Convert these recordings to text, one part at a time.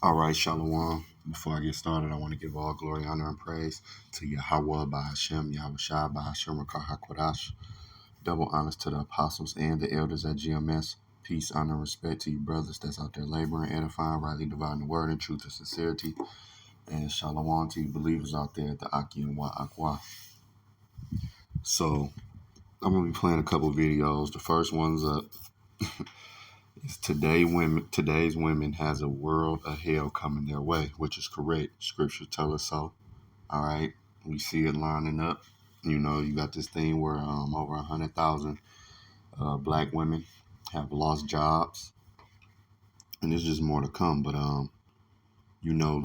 All right, Shalom. Before I get started, I want to give all glory, honor, and praise to Yahweh by Hashem, Yahweh Shai by Hashem, Rakah HaKodash. Double honors to the apostles and the elders at GMS. Peace, honor, and respect to you brothers that's out there laboring, edifying, rightly dividing the word in truth and sincerity. And Shalom to you believers out there at the Aki and Wa Akwa. So, I'm going to be playing a couple videos. The first one's up. Today's women has a world of hell coming their way, which is correct. Scripture tell us so. All right, we see it lining up. You know, you got this thing where over 100,000 black women have lost jobs, and there's just more to come. But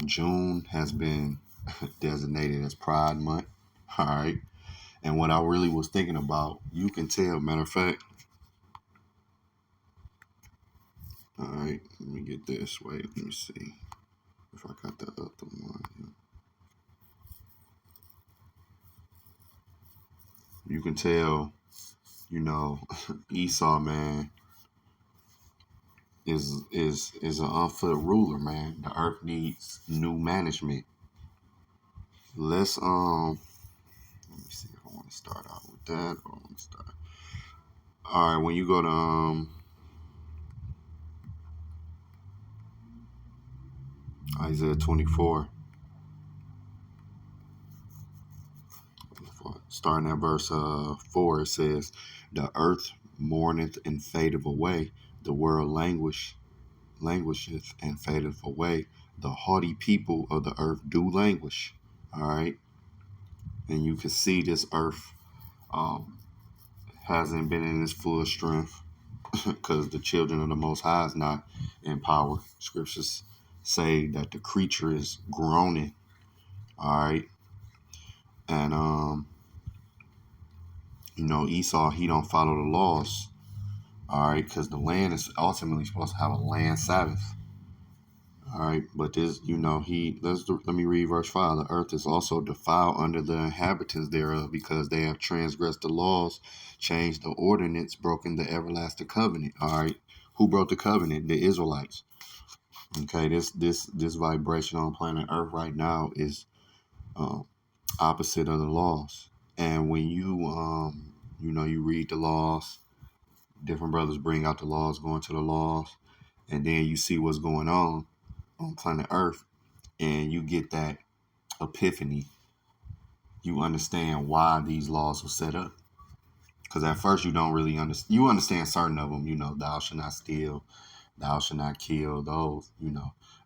June has been designated as Pride Month. All right, and what I really was thinking about, you can tell. Matter of fact. All right, let me get this. Wait, let me see if I got the other one. You can tell, Esau, man, is an unfit ruler, man. The earth needs new management. Let me see if I want to start out with that or I want to start. All right, when you go to Isaiah 24, starting at verse 4, it says, "The earth mourneth and fadeth away, the world languisheth and fadeth away. The haughty people of the earth do languish." All right, and you can see this earth hasn't been in its full strength because the children of the Most High is not in power. Scriptures say that the creature is groaning. All right, and Esau, he don't follow the laws. All right, because the land is ultimately supposed to have a land Sabbath. All right, but this, let me read verse 5. The earth is also defiled under the inhabitants thereof, because they have transgressed the laws, changed the ordinance, broken the everlasting covenant. All right, who broke the covenant? The Israelites. Okay, this vibration on planet Earth right now is opposite of the laws. And when you read the laws, different brothers bring out the laws, go into the laws, and then you see what's going on planet Earth, and you get that epiphany. You understand why these laws were set up. Because at first you don't really understand. You understand certain of them, thou shalt not steal, thou shalt not kill, those,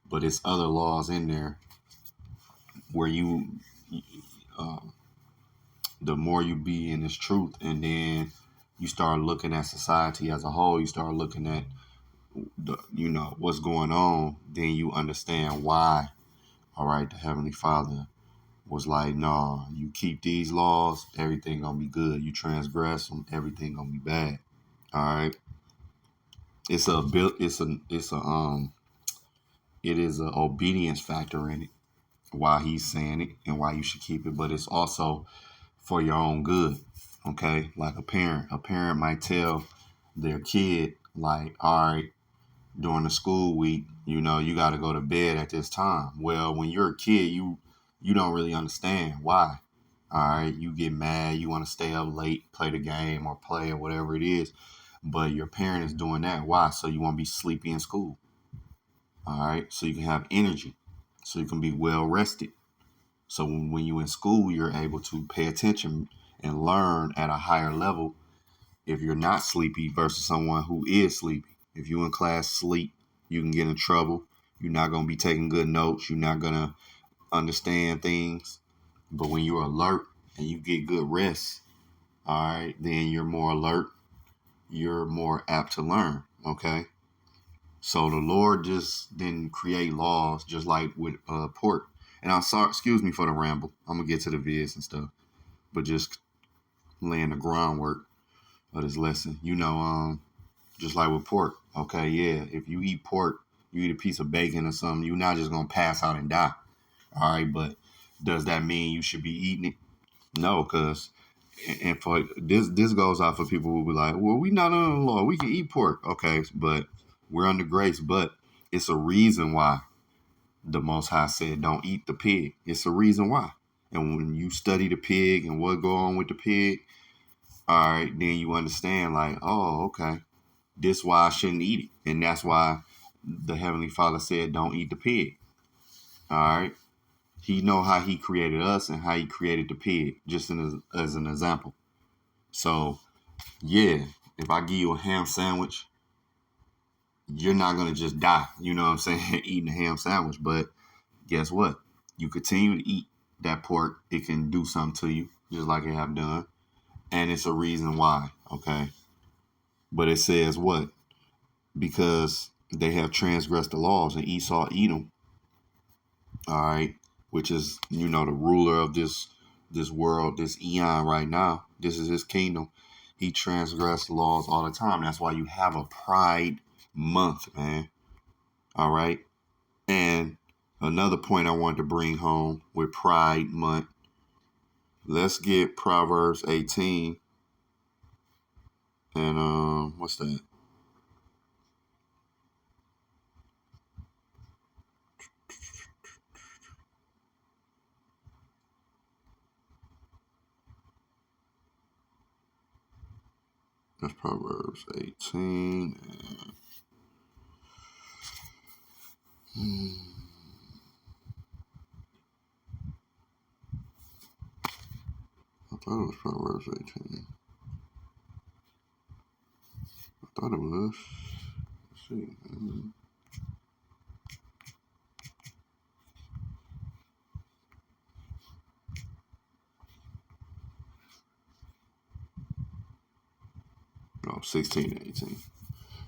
But it's other laws in there where the more you be in this truth, and then you start looking at society as a whole, you start looking at what's going on, then you understand why. All right, the Heavenly Father was like, "No, you keep these laws, everything gonna be good. You transgress them, everything gonna be bad." All right, it is a obedience factor in it, why he's saying it and why you should keep it, but it's also for your own good. Okay, like a parent might tell their kid, like, "All right, during the school week, you got to go to bed at this time." Well, when you're a kid, you don't really understand why. All right, you get mad, you want to stay up late, play the game or play or whatever it is, but your parent is doing that. Why? So you won't be sleepy in school. All right, so you can have energy, so you can be well rested. So when you're in school, you're able to pay attention and learn at a higher level if you're not sleepy versus someone who is sleepy. If you in class sleep, you can get in trouble. You're not going to be taking good notes. You're not going to understand things. But when you're alert and you get good rest, all right, then you're more alert. You're more apt to learn, okay? So the Lord just didn't create laws just like with pork. And I'm sorry, excuse me for the ramble. I'm going to get to the vids and stuff. But just laying the groundwork of this lesson. Just like with pork. Okay, yeah. If you eat pork, you eat a piece of bacon or something, you're not just going to pass out and die. All right, but does that mean you should be eating it? No, because, and for this goes out for people who be like, "Well, we not under the law. We can eat pork." Okay, but we're under grace. But it's a reason why. the Most High said, don't eat the pig. It's a reason why. And when you study the pig and what go on with the pig, all right, then you understand like, oh, okay, this why I shouldn't eat it. And that's why the Heavenly Father said, don't eat the pig. All right. He know how he created us and how he created the pig, just as an example. So, yeah, if I give you a ham sandwich, you're not going to just die, you know what I'm saying, eating a ham sandwich. But guess what? You continue to eat that pork, it can do something to you, just like it have done. And it's a reason why, okay? But it says what? Because they have transgressed the laws and Esau Edom, all right, which is, the ruler of this world, this eon right now. This is his kingdom. He transgressed laws all the time. That's why you have a Pride Month, man. All right. And another point I wanted to bring home with Pride Month. Let's get Proverbs 18. And what's that? That's Proverbs 18. I thought it was Proverbs 18. I thought it was. Let's see. No, 16 and 18.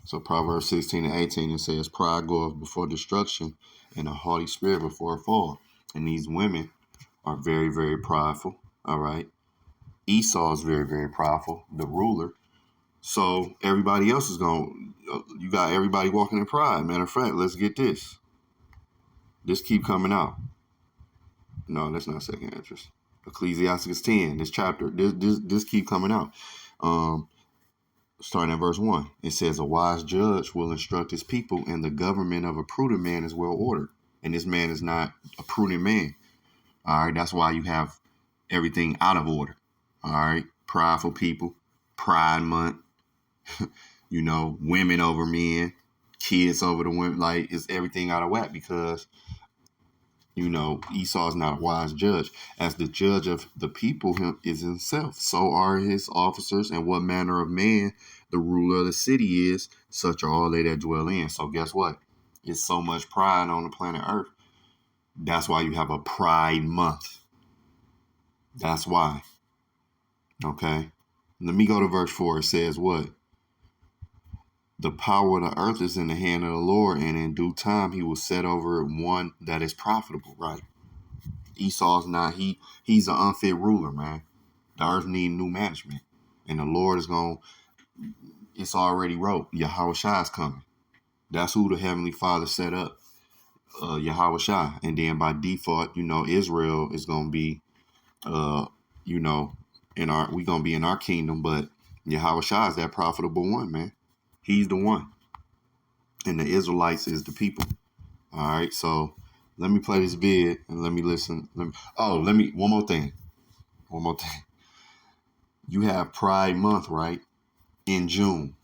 So Proverbs 16 and 18, it says, pride goeth before destruction and a haughty spirit before a fall. And these women are very, very prideful. All right. Esau is very, very prideful, the ruler. So everybody else is you got everybody walking in pride. Matter of fact, let's get this. This keep coming out. No, that's not second interest. Ecclesiastes 10, this chapter, this keep coming out. Starting at verse 1, it says, a wise judge will instruct his people, and the government of a prudent man is well ordered. And this man is not a prudent man. All right, that's why you have everything out of order. All right, prideful people, Pride Month, women over men, kids over the women. Like, it's everything out of whack because, Esau is not a wise judge. As the judge of the people is himself, so are his officers, and what manner of man the ruler of the city is, such are all they that dwell in. So guess what? It's so much pride on the planet Earth. That's why you have a Pride Month. That's why. Okay. Let me go to verse 4. It says what? The power of the earth is in the hand of the Lord, and in due time he will set over one that is profitable, right? Esau's not, he's an unfit ruler, man. The earth needs new management. And the Lord is it's already wrote, Yahweh Shai is coming. That's who the Heavenly Father set up, Yahweh Shai. And then by default, Israel is going to be, we're going to be in our kingdom, but Yahweh Shai is that profitable one, man. He's the one. And the Israelites is the people. All right. So let me play this vid and let me listen. One more thing. You have Pride Month, right? In June.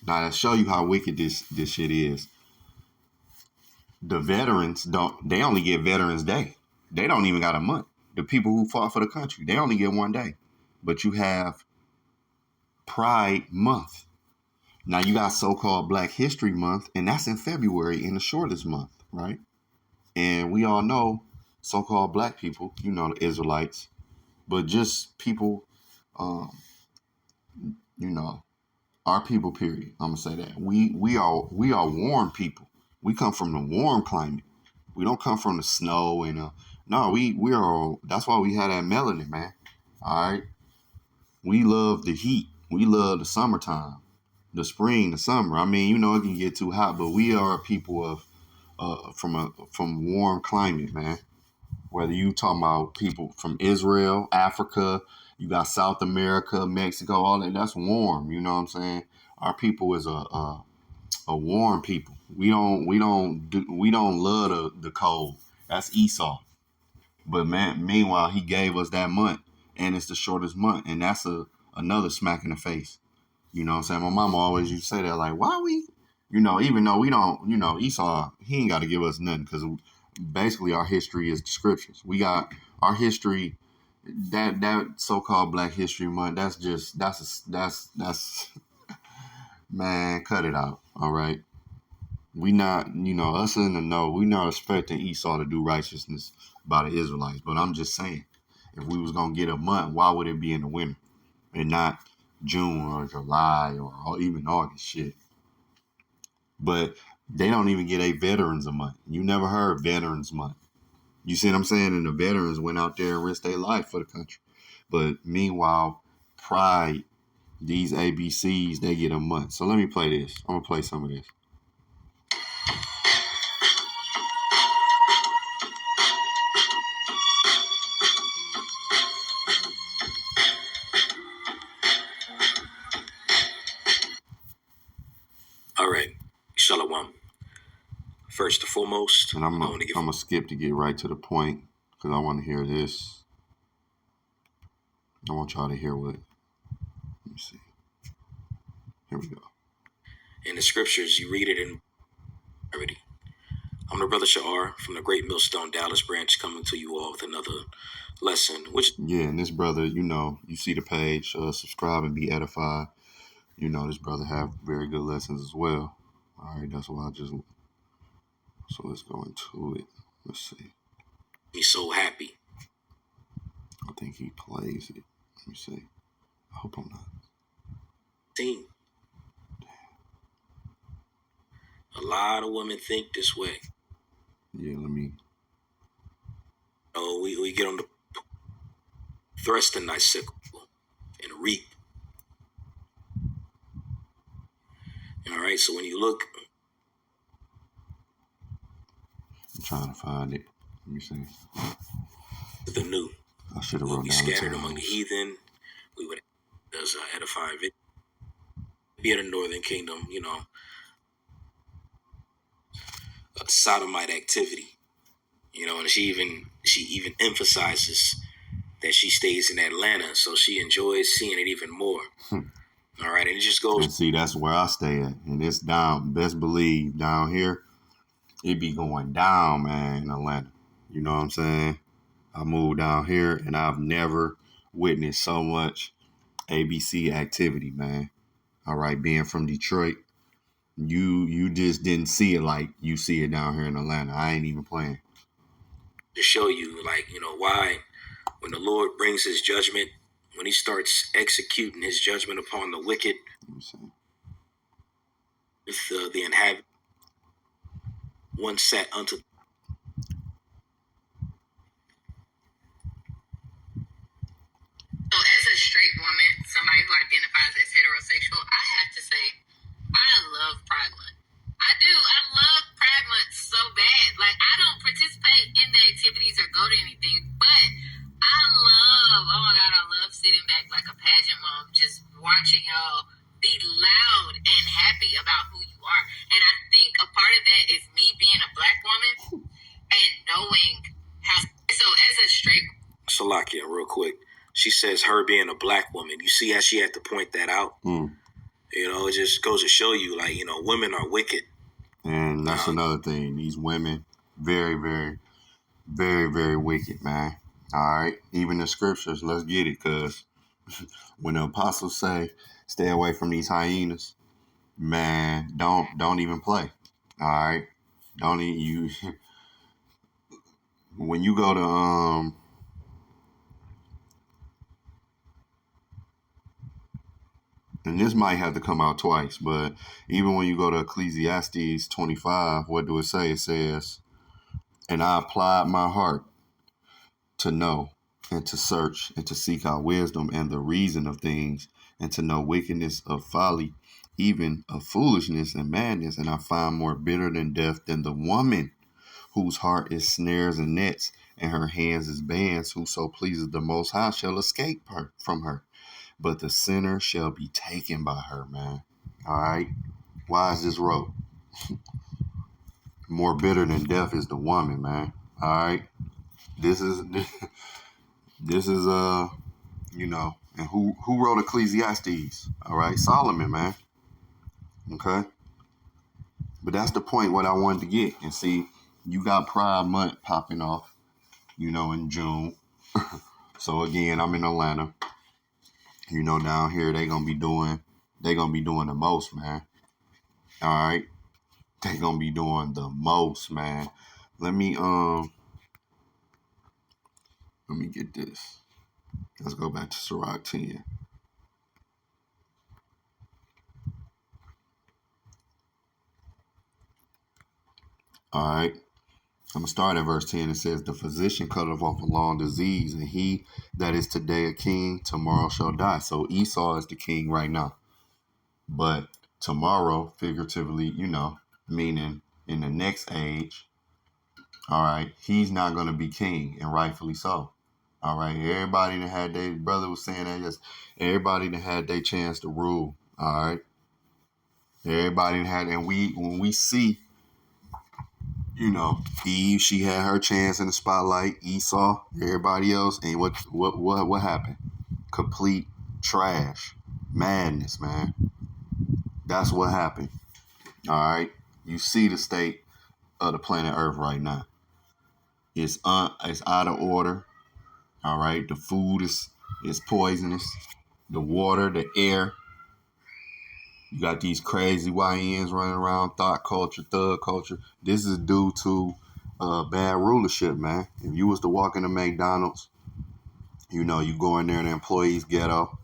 Now to show you how wicked this shit is. The veterans they only get Veterans Day. They don't even got a month. The people who fought for the country, they only get one day. But you have Pride Month. Now you got so-called Black History Month, and that's in February, in the shortest month, right? And we all know so-called black people, the Israelites, but just people, our people, period. I'm gonna say that. We are warm people. We come from the warm climate. We don't come from the snow and no, we are, that's why we have that melanin, man. All right. We love the heat. We love the summertime. The spring, the summer. I mean, it can get too hot, but we are people of from warm climate, man. Whether you talking about people from Israel, Africa, you got South America, Mexico, all that's warm. You know what I'm saying? Our people is a warm people. We don't love the cold. That's Esau. But man, meanwhile, he gave us that month, and it's the shortest month, and that's another smack in the face. You know what I'm saying? My mama always used to say that, like, why we, even though we don't, Esau, he ain't got to give us nothing because basically our history is the scriptures. We got our history, that so-called Black History Month. That's man, cut it out. All right, we not, us in the know. We not expecting Esau to do righteousness by the Israelites, but I'm just saying, if we was gonna get a month, why would it be in the winter and not June or July or even August shit? But they don't even get a Veterans a month. You never heard Veterans Month. You see what I'm saying? And the veterans went out there and risked their life for the country. But meanwhile, Pride, these ABCs, they get a month. So let me play this. I'm gonna play some of this. All right, Shalom. First and foremost, And I'm gonna skip to get right to the point because I want to hear this. I want y'all to hear what. Let me see. Here we go. In the scriptures, you read it in already. I'm the brother Sha'ar from the Great Millstone Dallas branch, coming to you all with another lesson. And this brother, you see the page, subscribe and be edified. This brother have very good lessons as well. All right, that's why so let's go into it. Let's see. He's so happy. I think he plays it. Let me see. I hope I'm not. Team. A lot of women think this way. Yeah, let me. Oh, we get on the thrusting sickle and reap. All right, so when you look, I'm trying to find it. Let me see. The new. I should have wrote be down scattered among the heathen. We would as edifying it. Be in the northern kingdom, sodomite activity. And she even emphasizes that she stays in Atlanta, so she enjoys seeing it even more. All right, and it just goes. And see, that's where I stay at, and it's down. Best believe down here, it be going down, man, in Atlanta. You know what I'm saying? I moved down here, and I've never witnessed so much ABC activity, man. All right, being from Detroit, you just didn't see it like you see it down here in Atlanta. I ain't even playing. To show you, why when the Lord brings his judgment, when he starts executing his judgment upon the wicked, with the inhabitants, one sat unto. So as a straight woman, somebody who identifies as heterosexual, I have to say, I love Pride Month. I do. I love Pride Month so bad. Like, I don't participate in the activities or go to anything, but I love sitting back like a pageant mom, just watching y'all be loud and happy about who you are. And I think a part of that is me being a Black woman and knowing how. So as a straight. Salakia, real quick. She says her being a Black woman. You see how she had to point that out? It just goes to show you, women are wicked. And that's another thing. These women, very, very, very, very wicked, man. All right. Even the scriptures, let's get it. Because when the apostles say, stay away from these hyenas, man, don't even play. All right. Don't even, you, when you go to, and this might have to come out twice, but even when you go to Ecclesiastes 25, what do it say? It says, and I applied my heart to know and to search and to seek out wisdom and the reason of things and to know wickedness of folly, even of foolishness and madness. And I find more bitter than death than the woman whose heart is snares and nets and her hands is bands. Whoso pleases the Most High shall escape from her. But the sinner shall be taken by her, man. All right. Why is this wrote? More bitter than death is the woman, man. All right. This is this is and who wrote Ecclesiastes? All right, Solomon, man. Okay. But that's the point what I wanted to get. And see, you got Pride Month popping off, in June. So again, I'm in Atlanta. Down here they gonna be doing the most, man. All right. They gonna be doing the most, man. Let me get this. Let's go back to Sirach 10. All right. I'm going to start at verse 10. It says, the physician cutteth off a long disease, and he that is today a king, tomorrow shall die. So Esau is the king right now. But tomorrow, figuratively, meaning in the next age, all right, he's not going to be king, and rightfully so. All right, everybody that had their brother was saying that, yes, everybody that had their chance to rule, all right. Everybody that had, and when we see, Eve, she had her chance in the spotlight. Esau, everybody else, and what happened? Complete trash, madness, man. That's what happened. All right, you see the state of the planet Earth right now. It's out of order. All right, the food is poisonous. The water, the air. You got these crazy YNs running around, thought culture, thug culture. This is due to bad rulership, man. If you was to walk into McDonald's, you go in there and the employees ghetto,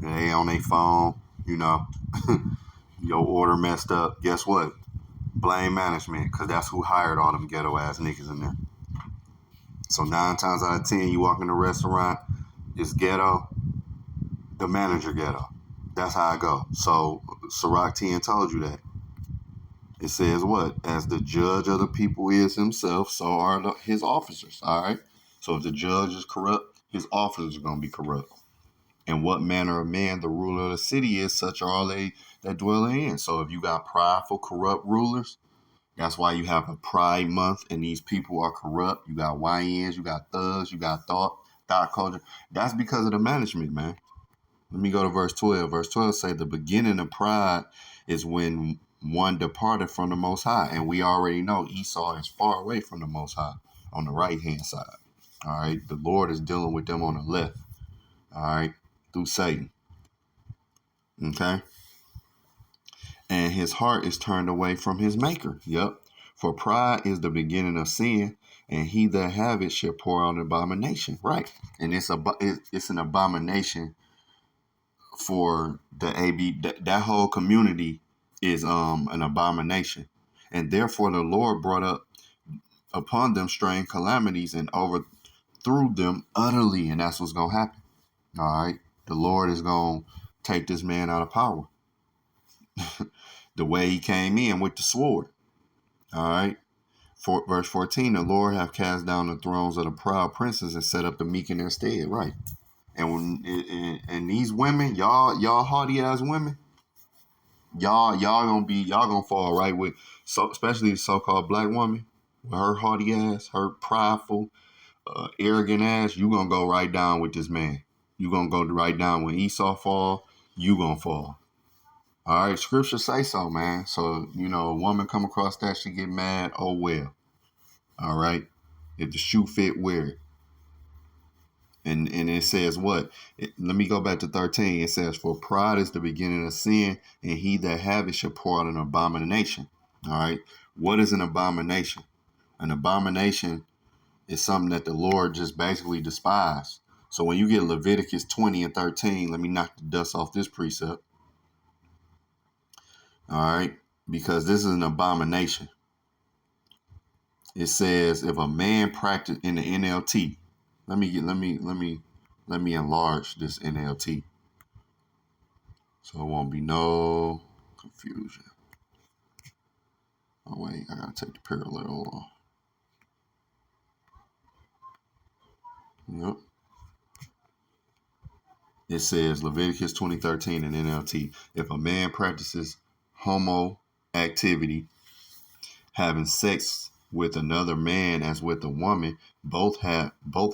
and they on their phone, your order messed up. Guess what? Blame management, because that's who hired all them ghetto ass niggas in there. So 9 times out of 10, you walk in the restaurant, it's ghetto, the manager ghetto. That's how I go. So Sirach 10 told you that. It says what? As the judge of the people is himself, so are his officers. All right. So if the judge is corrupt, his officers are going to be corrupt. And what manner of man the ruler of the city is, such are all they that dwell in. So if you got prideful, corrupt rulers, that's why you have a Pride Month, and these people are corrupt. You got YNs, you got thugs, you got thought culture. That's because of the management, man. Let me go to verse 12. Verse 12 say the beginning of pride is when one departed from the Most High. And we already know Esau is far away from the Most High on the right-hand side. All right. The Lord is dealing with them on the left. All right. Through Satan. Okay. And his heart is turned away from his maker. Yep. For pride is the beginning of sin, and he that have it shall pour out an abomination. Right. And it's an abomination for the AB, that whole community is an abomination, and therefore the Lord brought up upon them strange calamities and overthrew them utterly, and that's what's gonna happen. All right, the Lord is gonna take this man out of power, the way he came in with the sword. All right. Verse 14, the Lord have cast down the thrones of the proud princes and set up the meek in their stead. Right. And these women, y'all haughty ass women, y'all gonna fall right with, so especially the so-called black woman with her haughty ass, her prideful, arrogant ass. You gonna go right down with this man. You gonna go right down when Esau fall. You gonna fall. All right, scripture say so, man. So a woman come across that, she get mad. Oh well. All right, if the shoe fit, wear it. And it says what? Let me go back to 13. It says, for pride is the beginning of sin, and he that have it shall pour out an abomination. All right. What is an abomination? An abomination is something that the Lord just basically despised. So when you get Leviticus 20 and 13, let me knock the dust off this precept. All right. Because this is an abomination. It says, if a man practice in the NLT, let me enlarge this NLT so it won't be no confusion. Oh wait, I gotta take the parallel off. Yep. It says Leviticus 20:13 in NLT. If a man practices homo activity, having sex with another man as with a woman, both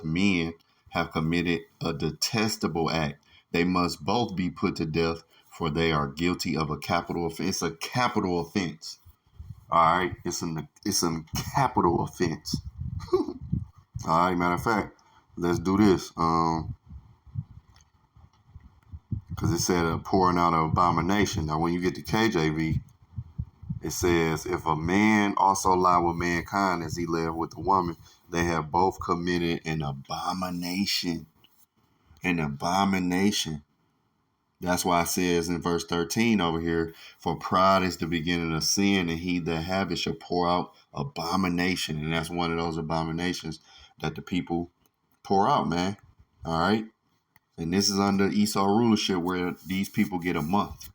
men have committed a detestable act. They must both be put to death, for they are guilty of a capital offense. It's a capital offense. All right, it's a capital offense. All right, matter of fact, let's do this. Because it said pouring out an abomination. Now, when you get to KJV, it says, if a man also lie with mankind as he lay with a woman, they have both committed an abomination. An abomination. That's why it says in verse 13 over here, for pride is the beginning of sin, and he that have it shall pour out abomination. And that's one of those abominations that the people pour out, man. All right. And this is under Esau rulership where these people get a month.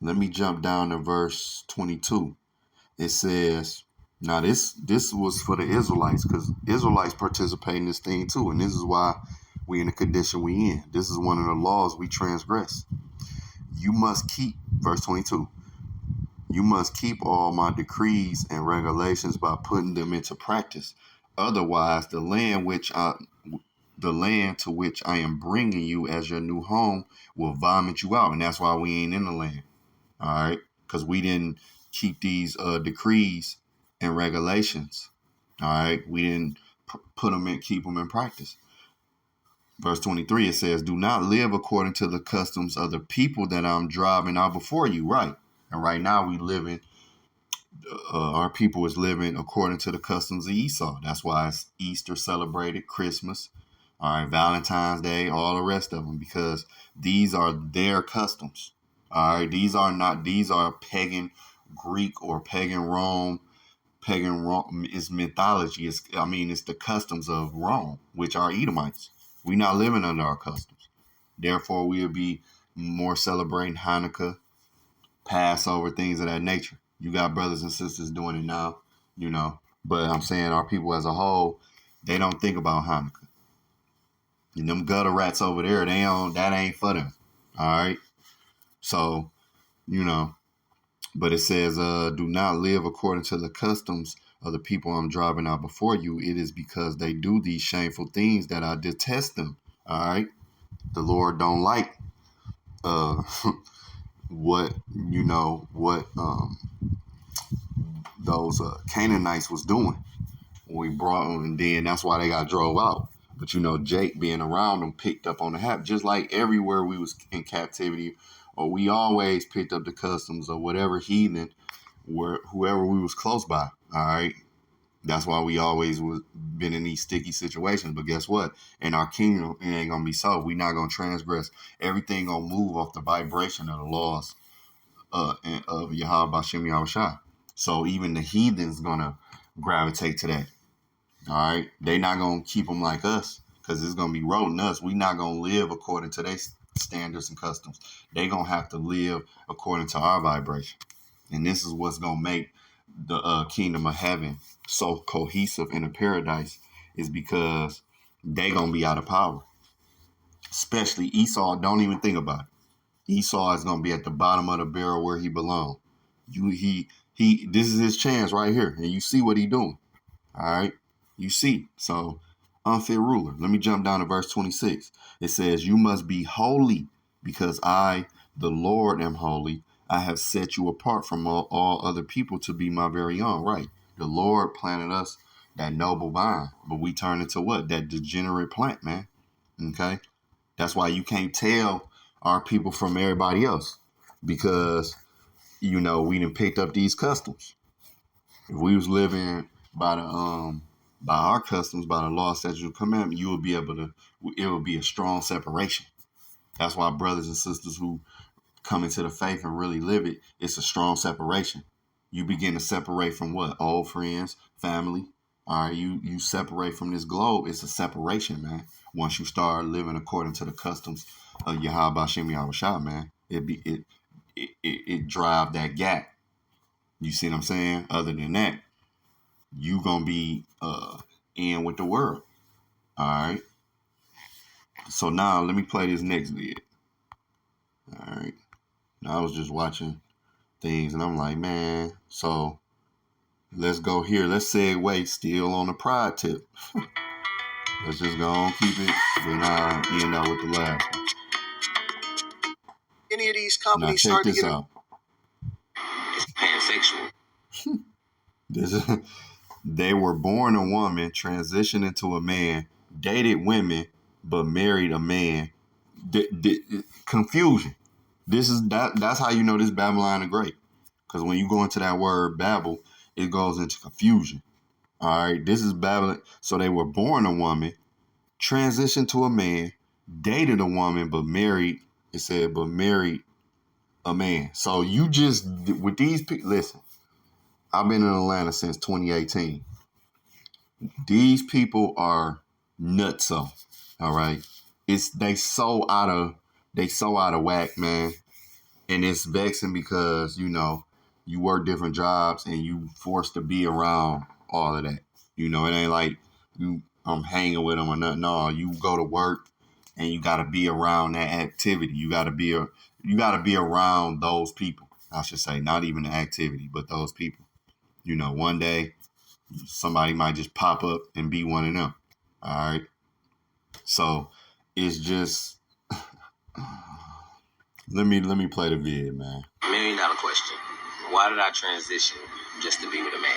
Let me jump down to verse 22. It says, now this was for the Israelites, because Israelites participate in this thing too. And this is why we in the condition we in. This is one of the laws we transgress. You must keep, verse 22, you must keep all my decrees and regulations by putting them into practice. Otherwise, the land to which I am bringing you as your new home will vomit you out. And that's why we ain't in the land. All right. Because we didn't keep these decrees and regulations. All right. We didn't keep them in practice. Verse 23, it says, do not live according to the customs of the people that I'm driving out before you. Right. And right now our people is living according to the customs of Esau. That's why it's Easter celebrated, Christmas, all right, Valentine's Day, all the rest of them, because these are their customs. All right, these are pagan Greek or pagan Rome. Pagan Rome is mythology. It's the customs of Rome, which are Edomites. We're not living under our customs. Therefore, we'll be more celebrating Hanukkah, Passover, things of that nature. You got brothers and sisters doing it now, But I'm saying our people as a whole, they don't think about Hanukkah. And them gutter rats over there, that ain't for them. All right. So, but it says, do not live according to the customs of the people I'm driving out before you. It is because they do these shameful things that I detest them. All right. The Lord don't like what those Canaanites was doing when we brought them, and then that's why they got drove out. But Jake being around them picked up on the habit, just like everywhere we was in captivity, or we always picked up the customs of whatever heathen, whoever we was close by. All right, that's why we always been in these sticky situations. But guess what? In our kingdom, it ain't gonna be so. We not gonna transgress. Everything gonna move off the vibration of the laws of Yahweh Bashem Yahushua. So even the heathen's gonna gravitate to that. All right, they not gonna keep them like us, because it's gonna be roading us. We not gonna live according to their standards and customs. They gonna have to live according to our vibration, and this is what's gonna make the kingdom of heaven so cohesive in a paradise, is because they gonna be out of power. Especially Esau. Don't even think about it. Esau is gonna be at the bottom of the barrel where he belongs. This is his chance right here, and you see what he doing. All right, you see. So, unfit ruler. Let me jump down to verse 26. It says, you must be holy, because I, the Lord, am holy. I have set you apart from all other people to be my very own. Right. The Lord planted us that noble vine, but we turn into what? That degenerate plant, man. Okay. That's why you can't tell our people from everybody else, because we done picked up these customs. If we was living by our customs, by the law, statute, commandment, it would be a strong separation. That's why brothers and sisters who come into the faith and really live it, it's a strong separation. You begin to separate from what? Old friends, family. All right, you separate from this globe. It's a separation, man. Once you start living according to the customs of Yahweh Bashem Yahushua, man, it drive that gap. You see what I'm saying? Other than that, you gonna be in with the world. All right. So now let me play this next vid. All right. Now I was just watching things and I'm like, man. So let's go here. Let's segue still on the pride tip. Let's just go on, keep it, then I'll end out with the last one. Any of these Now companies check start to this get out. It's pansexual. This is, they were born a woman, transitioned into a man, dated women, but married a man. Confusion. That's how you know this Babylon the Great. Because when you go into that word Babel, it goes into confusion. All right, this is Babylon. So they were born a woman, transitioned to a man, dated a woman, but married. It said, but married a man. So you just with these people. Listen, I've been in Atlanta since 2018. These people are nutso. All right, they so out of whack, man. And it's vexing because, you work different jobs and you forced to be around all of that. It ain't like I'm hanging with them or nothing. No, you go to work and you got to be around that activity. You got to be around those people. I should say, not even the activity, but those people. One day somebody might just pop up and be one of them. All right. So it's just let me play the vid, man. $1 million question. Why did I transition just to be with a man?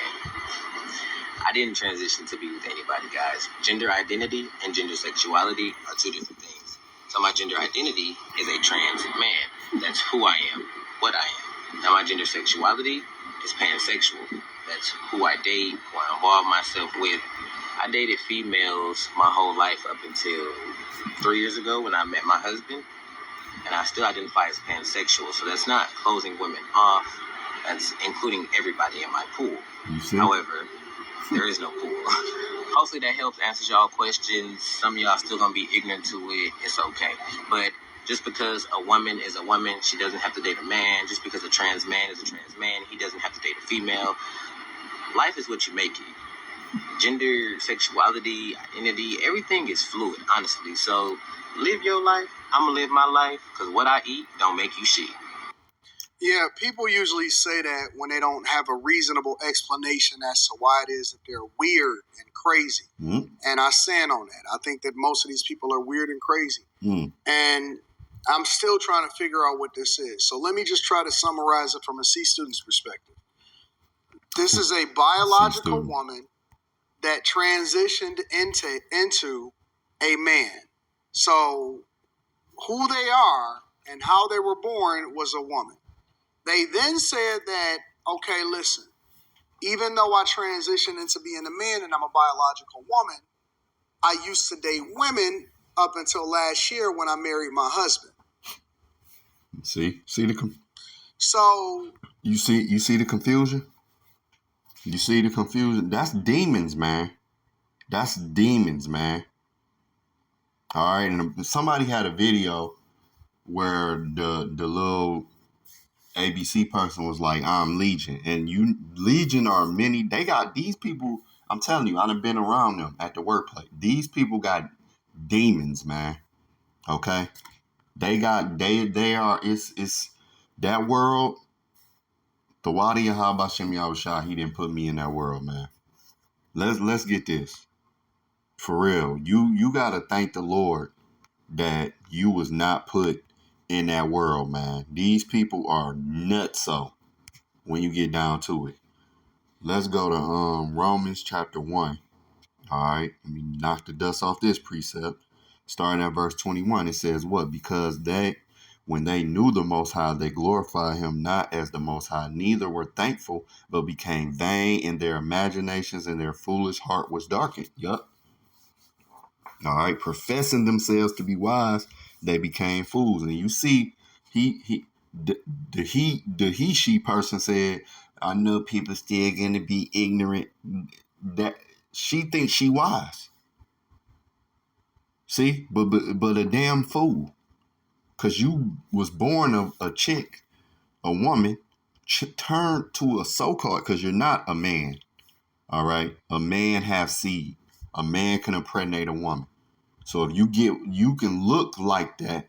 I didn't transition to be with anybody, guys. Gender identity and gender sexuality are two different things. So my gender identity is a trans man. That's who I am, what I am. Now my gender sexuality is pansexual. That's who I date, who I involve myself with. I dated females my whole life up until 3 years ago when I met my husband. And I still identify as pansexual. So that's not closing women off. That's including everybody in my pool. However, there is no pool. Hopefully that helps answer y'all questions. Some of y'all still gonna be ignorant to it. It's okay. But just because a woman is a woman, she doesn't have to date a man. Just because a trans man is a trans man, he doesn't have to date a female. Life is what you make it. Gender, sexuality, identity, everything is fluid, honestly. So live your life. I'm gonna live my life, because what I eat don't make you shit. Yeah, people usually say that when they don't have a reasonable explanation as to why it is that they're weird and crazy. Mm. And I stand on that. I think that most of these people are weird and crazy. Mm. And I'm still trying to figure out what this is. So let me just try to summarize it from a C student's perspective. This is a biological woman that transitioned into a man. So who they are and how they were born was a woman. They then said that, okay, listen, even though I transitioned into being a man and I'm a biological woman, I used to date women up until last year when I married my husband. See So you see the confusion? You see the confusion? That's demons, man. That's demons, man. All right, and somebody had a video where the little ABC person was like, I'm Legion. And Legion are many, they got these people, I'm telling you, I done been around them at the workplace. These people got demons, man. Okay? They are, it's that world, the Wadi Yahabashim Yahushua, he didn't put me in that world, man. Let's get this. For real. You gotta thank the Lord that you was not put in that world, man. These people are nutso when you get down to it. Let's go to Romans chapter 1. All right, let me knock the dust off this precept. Starting at verse 21, it says what? Because when they knew the Most High, they glorified him not as the Most High, neither were thankful, but became vain in their imaginations, and their foolish heart was darkened. Yup. All right, professing themselves to be wise, they became fools. And you see, the she person said, I know people still gonna be ignorant. That she thinks she wise. See, but a damn fool. Cause you was born a chick, a woman, turned to a so-called, cause you're not a man. All right, a man have seed. A man can impregnate a woman. So if you can look like that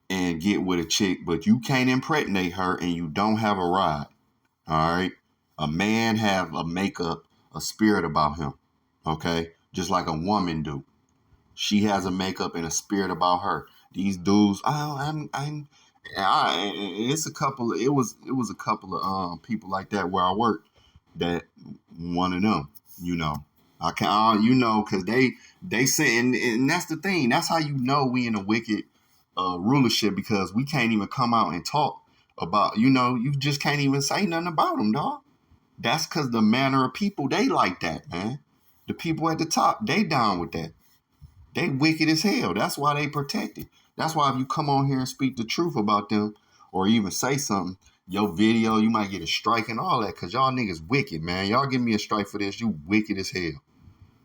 and get with a chick, but you can't impregnate her and you don't have a rod. All right. A man have a makeup, a spirit about him, okay? Just like a woman do. She has a makeup and a spirit about her. These dudes, it's a couple. It was a couple of people like that where I worked. That one of them, I can't, because they say, and that's the thing. That's how you know we in a wicked rulership, because we can't even come out and talk about, you just can't even say nothing about them, dog. That's because the manner of people, they like that, man. The people at the top, they down with that. They wicked as hell. That's why they protected. That's why if you come on here and speak the truth about them or even say something, your video, you might get a strike and all that, because y'all niggas wicked, man. Y'all give me a strike for this. You wicked as hell.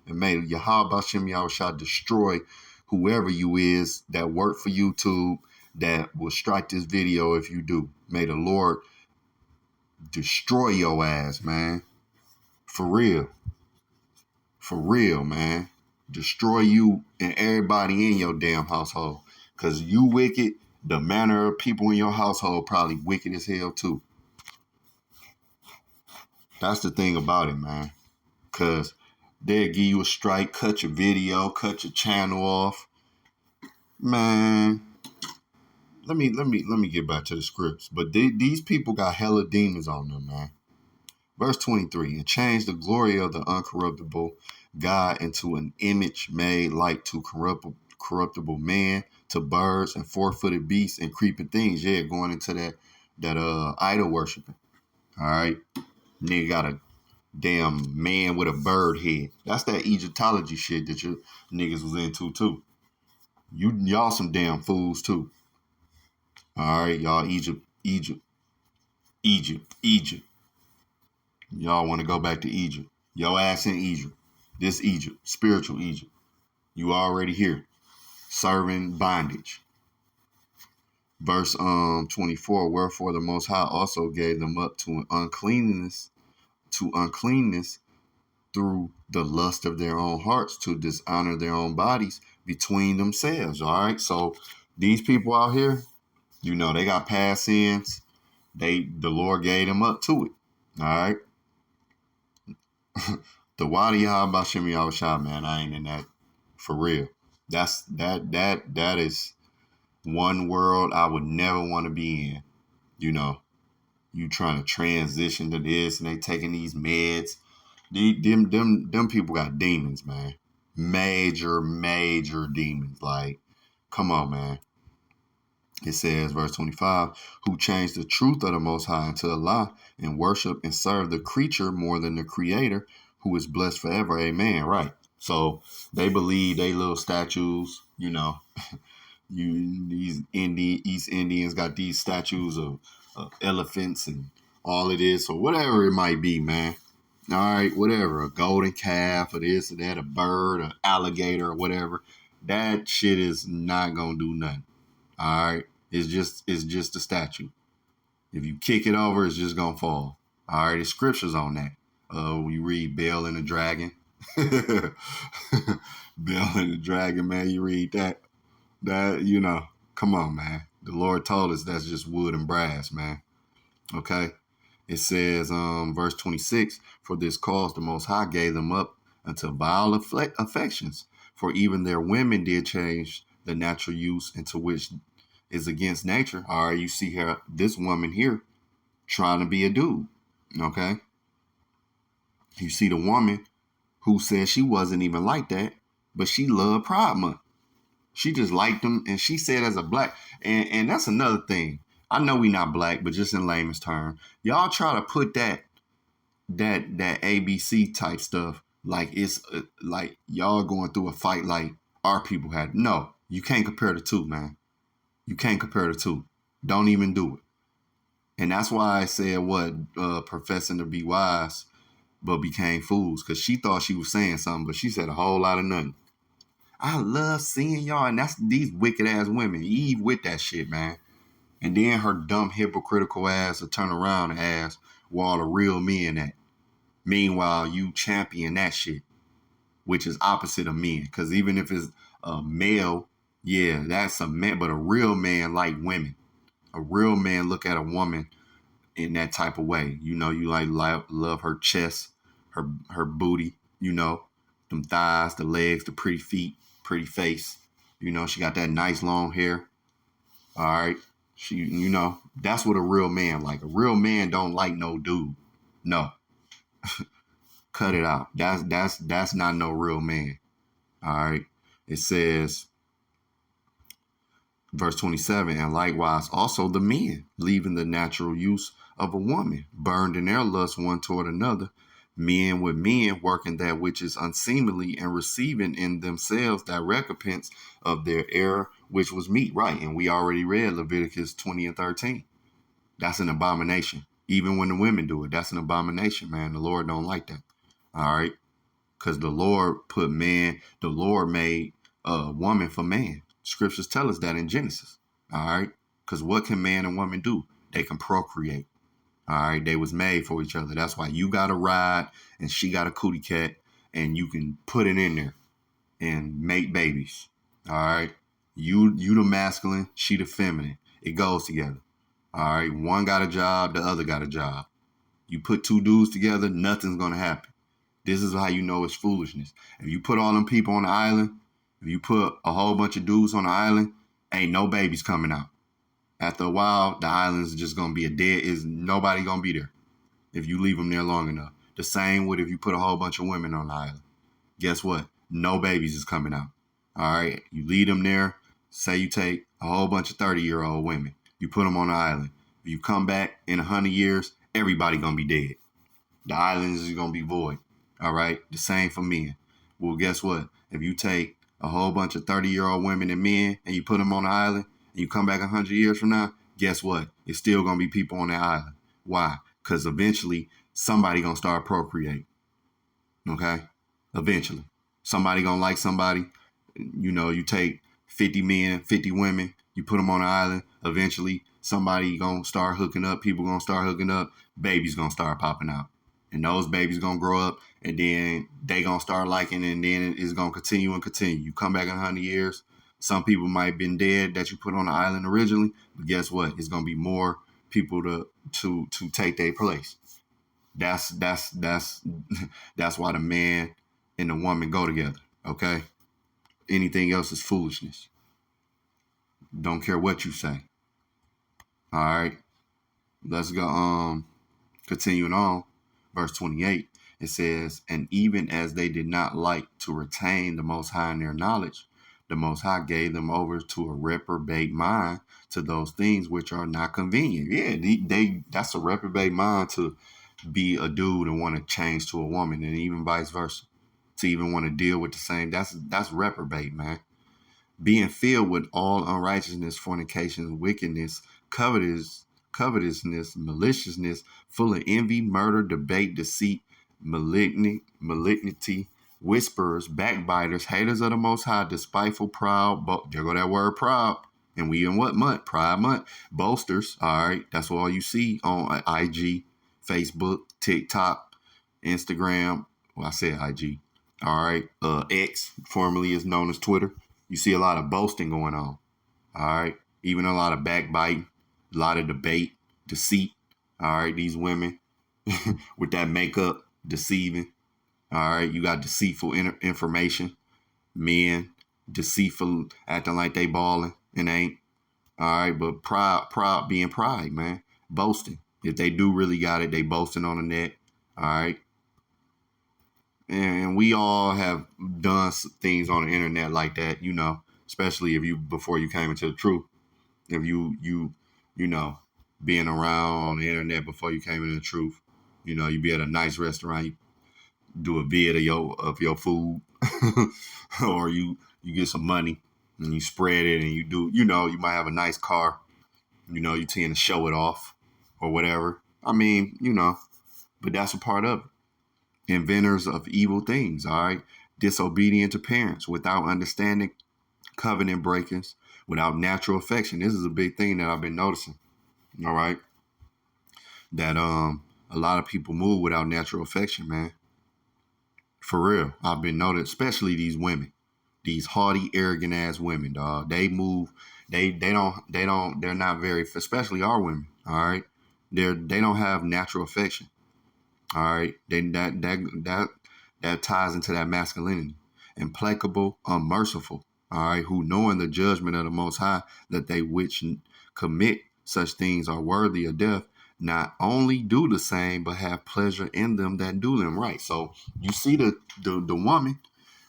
And may Yahweh Bashem Yahushua destroy whoever you is that work for YouTube that will strike this video if you do. May the Lord destroy your ass, man. For real. For real, man. Destroy you and everybody in your damn household. Because you wicked, the manner of people in your household probably wicked as hell too. That's the thing about it, man. Because they'll give you a strike, cut your video, cut your channel off. Man, let me get back to the scripts. But these people got hella demons on them, man. Verse 23, and change the glory of the uncorruptible God into an image made like to corruptible man, to birds and four-footed beasts and creeping things. Yeah, going into that idol worshiping. All right. Nigga got a damn man with a bird head. That's that Egyptology shit that you niggas was into too. Y'all some damn fools too. All right, y'all Egypt. Y'all want to go back to Egypt. Your ass in Egypt. This Egypt, spiritual Egypt. You already here, serving bondage. Verse 24, wherefore the Most High also gave them up to uncleanness through the lust of their own hearts, to dishonor their own bodies between themselves. All right, so these people out here, they got past sins. The Lord gave them up to it. All right. The Wadi Bashem Yahushua, man, I ain't in that for real. That is one world I would never want to be in. You trying to transition to this and they taking these meds. Them people got demons, man. Major demons. Like, come on, man. It says, verse 25, who changed the truth of the Most High into a lie and worship and serve the creature more than the Creator, who is blessed forever. Amen. Right. So they believe they little statues, these East Indians got these statues of elephants and all of this or whatever it might be, man. All right, whatever, a golden calf or this or that, a bird, an alligator or whatever. That shit is not going to do nothing. All right. It's just a statue. If you kick it over, it's just going to fall. All right. There's scriptures on that. You read Bel and the Dragon. Bel and the Dragon, man. You read that. Come on, man. The Lord told us that's just wood and brass, man. Okay. It says, verse 26, for this cause the Most High gave them up unto vile affections. For even their women did change the natural use into which is against nature. All right, you see here, this woman here trying to be a dude. Okay. You see the woman who said she wasn't even like that, but she loved Pride Month. She just liked them. And she said as a black, and that's another thing. I know we not black, but just in layman's term, y'all try to put that ABC type stuff like it's like y'all going through a fight like our people had. No, you can't compare the two, man. You can't compare the two. Don't even do it. And that's why I said professing to be wise, but became fools, because she thought she was saying something, but she said a whole lot of nothing. I love seeing y'all, and that's these wicked ass women. Eve with that shit, man. And then her dumb hypocritical ass will turn around and ask where all the real men at. Meanwhile, you champion that shit, which is opposite of men. Because even if it's a male, yeah, that's a man. But a real man like women. A real man look at a woman in that type of way. You know, you like love her chest, her booty, you know, them thighs, the legs, the pretty feet, pretty face. You know, she got that nice long hair. All right. She, you know, that's what a real man like. A real man don't like no dude. No. Cut it out. That's not no real man. All right. It says, verse 27, and likewise also the men, leaving the natural use of a woman, burned in their lust one toward another, men with men, working that which is unseemly, and receiving in themselves that recompense of their error, which was meat. Right. And we already read Leviticus 20 and 13. That's an abomination. Even when the women do it, that's an abomination, man. The Lord don't like that. All right. Because the Lord made a woman for man. Scriptures tell us that in Genesis. All right. Because what can man and woman do? They can procreate. All right. They was made for each other. That's why you got a ride and she got a cootie cat, and you can put it in there and make babies. All right. You the masculine, she the feminine. It goes together. All right. One got a job, the other got a job. You put two dudes together, nothing's going to happen. This is how you know it's foolishness. If you put all them people on the island, if you put a whole bunch of dudes on the island, ain't no babies coming out. After a while, the island's just going to be nobody going to be there if you leave them there long enough. The same with if you put a whole bunch of women on the island. Guess what? No babies is coming out. All right. You leave them there. Say you take a whole bunch of 30-year-old women. You put them on the island. If you come back in 100 years, everybody going to be dead. The island is going to be void. All right. The same for men. Well, guess what? If you take a whole bunch of 30-year-old women and men and you put them on the island and you come back 100 years from now, guess what? It's still going to be people on that island. Why? Because eventually somebody going to start procreating. Okay. Eventually somebody going to like somebody. You know, you take 50 men, 50 women, you put them on the island. Eventually somebody going to start hooking up. People going to start hooking up. Babies going to start popping out. And those babies going to grow up, and then they going to start liking it, and then it's going to continue and continue. You come back in 100 years, some people might have been dead that you put on the island originally, but guess what? It's going to be more people to take their place. That's why the man and the woman go together, okay? Anything else is foolishness. Don't care what you say. All right. Let's go continuing on. Verse 28, it says, and even as they did not like to retain the Most High in their knowledge, the Most High gave them over to a reprobate mind to those things which are not convenient. Yeah, that's a reprobate mind to be a dude and want to change to a woman, and even vice versa, to even want to deal with the same. That's reprobate, man. Being filled with all unrighteousness, fornication, wickedness, covetousness, maliciousness, full of envy, murder, debate, deceit, malignity, whisperers, backbiters, haters of the Most High, despiteful, proud. There go that word proud. And we in what month? Pride month. Boasters. All right. That's all you see on IG, Facebook, TikTok, Instagram. Well, I said IG. All right. X, formerly is known as Twitter. You see a lot of boasting going on. All right. Even a lot of backbiting. A lot of debate, deceit. All right, these women with that makeup, deceiving. All right, you got deceitful information. Men, deceitful, acting like they balling and ain't. All right, but pride being pride, man. Boasting. If they do really got it, they boasting on the net. All right. And we all have done things on the internet like that, you know, especially before you came into the truth. If you know, being around on the internet before you came into the truth, you know, you be at a nice restaurant, you do a vid of your food, or you get some money and you spread it, and you do, you know, you might have a nice car, you know, you tend to show it off or whatever. I mean, you know, but that's a part of it. Inventors of evil things, all right? Disobedient to parents, without understanding, covenant breakers, without natural affection. This is a big thing that I've been noticing. All right. That a lot of people move without natural affection, man. For real. I've been noticing, especially these women, these haughty, arrogant ass women, dog. They move, they're not very, especially our women. All right. They don't have natural affection. All right, that ties into that masculinity. Implacable, unmerciful. All right, who knowing the judgment of the Most High, that they which commit such things are worthy of death, not only do the same, but have pleasure in them that do them. Right. So you see the woman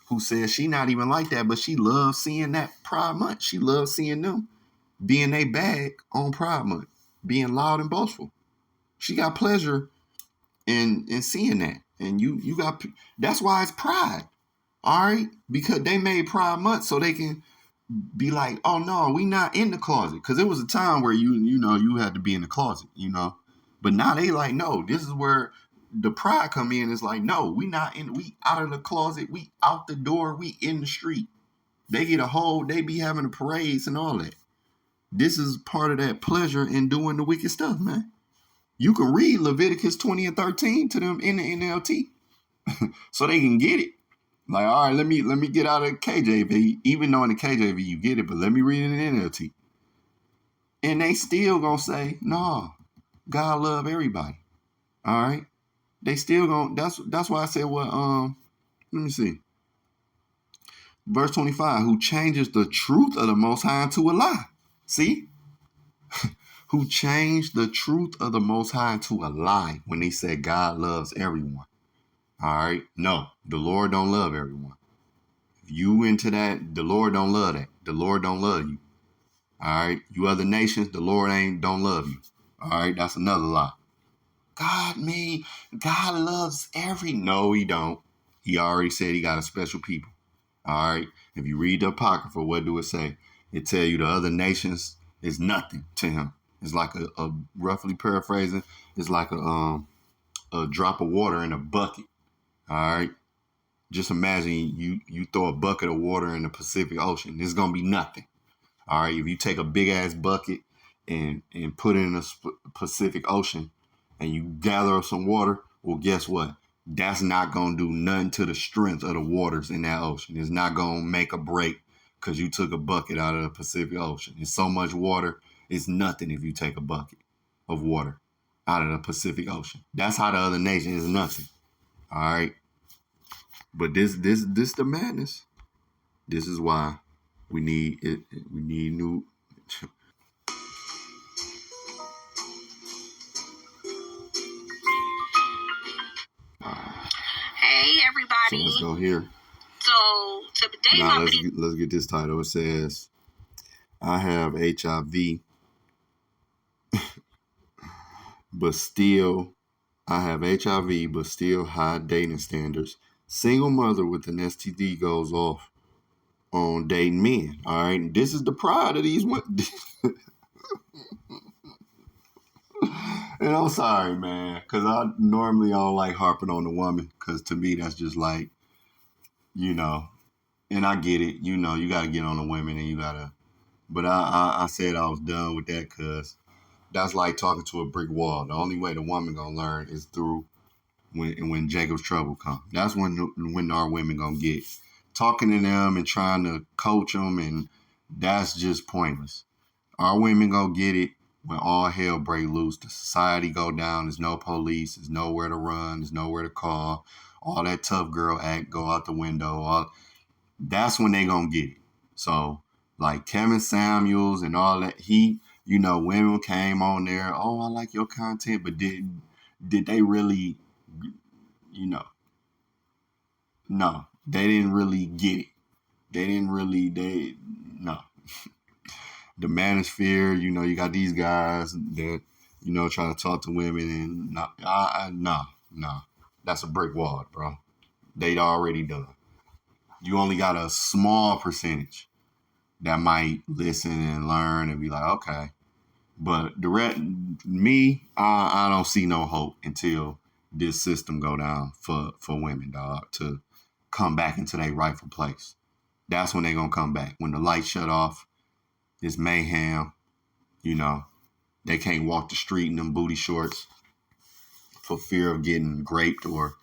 who says she not even like that, but she loves seeing that Pride Month. She loves seeing them being a bag on Pride Month, being loud and boastful. She got pleasure in seeing that. And you got, that's why it's pride. All right. Because they made Pride Month so they can be like, oh no, we not in the closet. Because it was a time where you had to be in the closet, But now they like, no, this is where the pride come in. It's like, no, we out of the closet, we out the door, we in the street. They be having the parades and all that. This is part of that pleasure in doing the wicked stuff, man. You can read Leviticus 20 and 13 to them in the NLT so they can get it. Like, all right, let me get out of the KJV, even though in the KJV you get it, but let me read it in the NLT. And they still gonna say, no, God love everybody. All right. They still gonna, that's why I said, well, let me see. Verse 25, who changes the truth of the Most High into a lie. See? Who changed the truth of the Most High into a lie when they said God loves everyone. All right. No, the Lord don't love everyone. If you into that, the Lord don't love that. The Lord don't love you. All right. You other nations, the Lord don't love you. All right. That's another lie. God loves no, he don't. He already said he got a special people. All right. If you read the Apocrypha, what do it say? It tell you the other nations is nothing to him. It's like a roughly paraphrasing, it's like a drop of water in a bucket. All right. Just imagine you throw a bucket of water in the Pacific Ocean. There's going to be nothing. All right. If you take a big ass bucket and put it in the Pacific Ocean and you gather up some water, well, guess what? That's not going to do nothing to the strength of the waters in that ocean. It's not going to make a break because you took a bucket out of the Pacific Ocean. It's so much water. It's nothing if you take a bucket of water out of the Pacific Ocean. That's how the other nation is nothing. All right. But this the madness. This is why we need it. We need new. Hey everybody. So let's go here. So today now let's get this title. It says, I have HIV, but still high dating standards. Single mother with an STD goes off on dating men. All right. This is the pride of these women. And I'm sorry, man, because I normally don't like harping on the woman, because to me, that's just like, and I get it, you got to get on the women and you got to, but I said I was done with that, because that's like talking to a brick wall. The only way the woman going to learn is through when Jacob's trouble comes. That's when our women going to get talking to them and trying to coach them, and that's just pointless. Our women going to get it when all hell break loose. The society go down. There's no police. There's nowhere to run. There's nowhere to call. All that tough girl act go out the window. That's when they going to get it. So, like Kevin Samuels and all that, women came on there, oh, I like your content, but did they really, no, they didn't really get it. No. The manosphere, you got these guys that, try to talk to women, and no, that's a brick wall, bro. They'd already done. You only got a small percentage that might listen and learn and be like, okay. But the rest, I don't see no hope until this system go down for women, dog, to come back into their rightful place. That's when they gonna come back. When the lights shut off, it's mayhem. They can't walk the street in them booty shorts for fear of getting raped or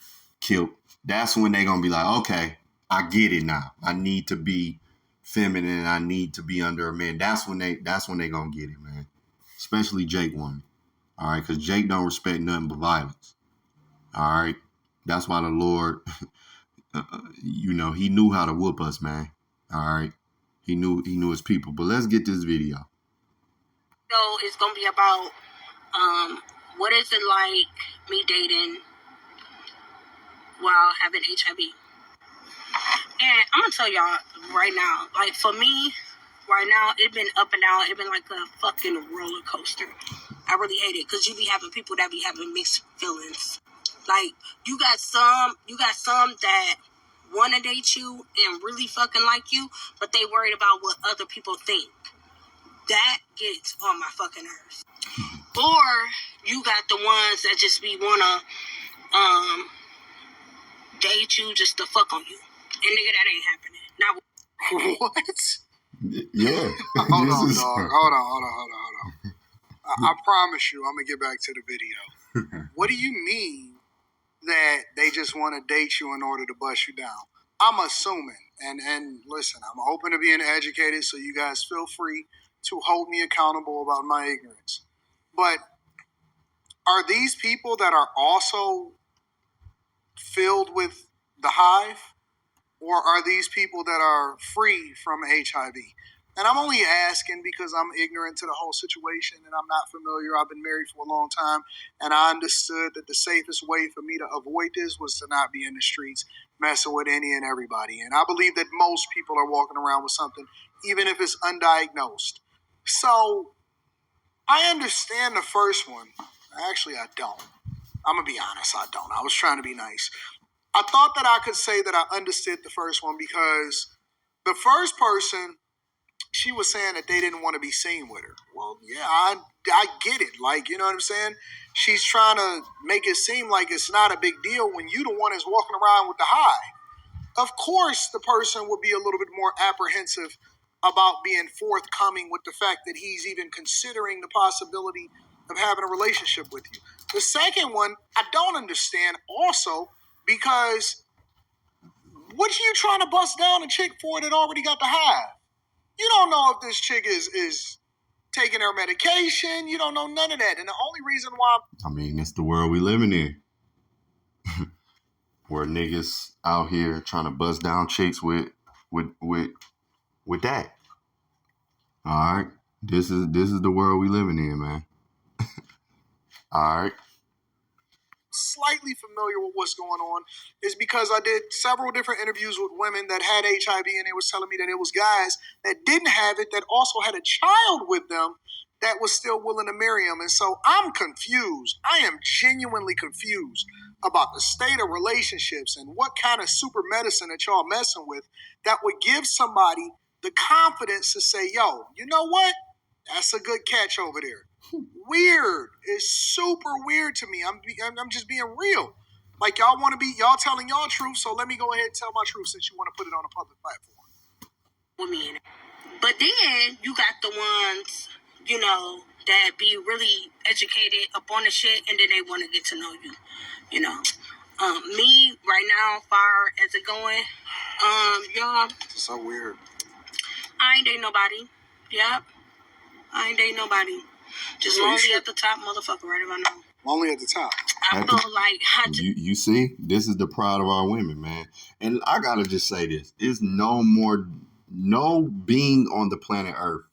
killed. That's when they gonna be like, okay, I get it now. I need to be feminine. I need to be under a man. That's when they gonna get it, man. Especially Jake woman. All right, because Jake don't respect nothing but violence. All right, that's why the Lord, he knew how to whoop us, man. All right, he knew his people. But let's get this video. So it's gonna be about what is it like me dating while having HIV. And I'm gonna tell y'all right now, like for me, right now, it's been up and down. It's been like a fucking roller coaster. I really hate it because you be having people that be having mixed feelings. Like you got some that want to date you and really fucking like you, but they worried about what other people think. That gets on my fucking nerves. Or you got the ones that just be wanna date you just to fuck on you. And nigga, that ain't happening. Now What? Yeah. Hold on, dog. Hold on. I promise you, I'm gonna get back to the video. What do you mean that they just want to date you in order to bust you down? I'm assuming, and listen, I'm open to being educated, so you guys feel free to hold me accountable about my ignorance. But are these people that are also filled with the hive, or are these people that are free from HIV? And I'm only asking because I'm ignorant to the whole situation and I'm not familiar. I've been married for a long time, and I understood that the safest way for me to avoid this was to not be in the streets messing with any and everybody. And I believe that most people are walking around with something, even if it's undiagnosed. So I understand the first one. Actually, I don't. I'm going to be honest, I don't. I was trying to be nice. I thought that I could say that I understood the first one because the first person, she was saying that they didn't want to be seen with her. Well, yeah, I get it. Like, you know what I'm saying? She's trying to make it seem like it's not a big deal when you the one that's walking around with the high. Of course, the person would be a little bit more apprehensive about being forthcoming with the fact that he's even considering the possibility of having a relationship with you. The second one, I don't understand also because what are you trying to bust down a chick for that already got the high? You don't know if this chick is taking her medication. You don't know none of that. And the only reason why... I mean, it's the world we living in. Where niggas out here trying to bust down chicks with that. All right. This is the world we living in, man. All right. Slightly familiar with what's going on is because I did several different interviews with women that had HIV, and they was telling me that it was guys that didn't have it that also had a child with them that was still willing to marry them. And so I'm confused. I am genuinely confused about the state of relationships and what kind of super medicine that y'all messing with that would give somebody the confidence to say, yo, you know what? That's a good catch over there. Weird. It's super weird to me. I'm just being real. Like y'all want to be, y'all telling y'all truth, so let me go ahead and tell my truth since you want to put it on a public platform. women. But then you got the ones, you know, that be really educated up on the shit and then they want to get to know you. You know. Me right now, far as it going, y'all. It's so weird. I ain't dating nobody. Yep. I ain't dating nobody. Just lonely at the top, motherfucker, right about now. Lonely at the top. I feel like you see, this is the pride of our women, man. And I gotta just say this: there's no being on the planet Earth,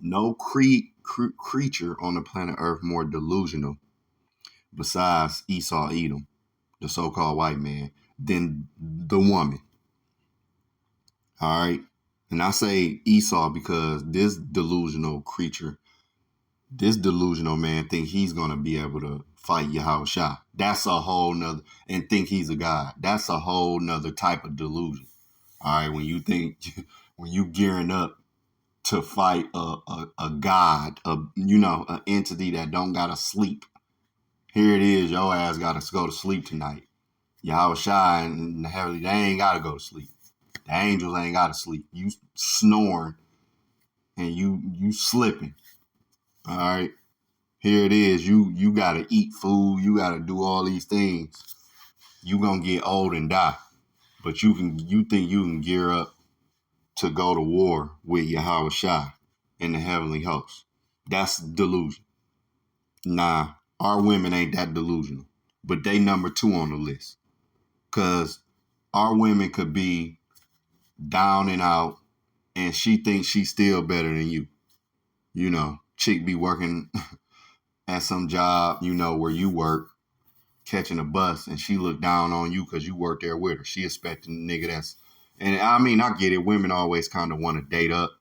no creature on the planet Earth more delusional, besides Esau Edom, the so-called white man, than the woman. All right, and I say Esau because this delusional creature. This delusional man think he's going to be able to fight Yahushua. That's a whole nother, and think he's a god. That's a whole nother type of delusion. All right, when you gearing up to fight a god, an entity that don't got to sleep. Here it is, your ass got to go to sleep tonight. Yahushua and the heavenly, they ain't got to go to sleep. The angels ain't got to sleep. You snoring and you slipping. All right, here it is. You gotta eat food. You gotta do all these things. You gonna get old and die, but you think you can gear up to go to war with Yahushua and the heavenly host. That's delusion. Nah, our women ain't that delusional, but they number 2 on the list. Cause our women could be down and out, and she thinks she's still better than you. You know, chick be working at some job, you know, where you work, catching a bus, and she look down on you because you work there with her. She expecting a nigga that's, and I mean, I get it. Women always kind of want to date up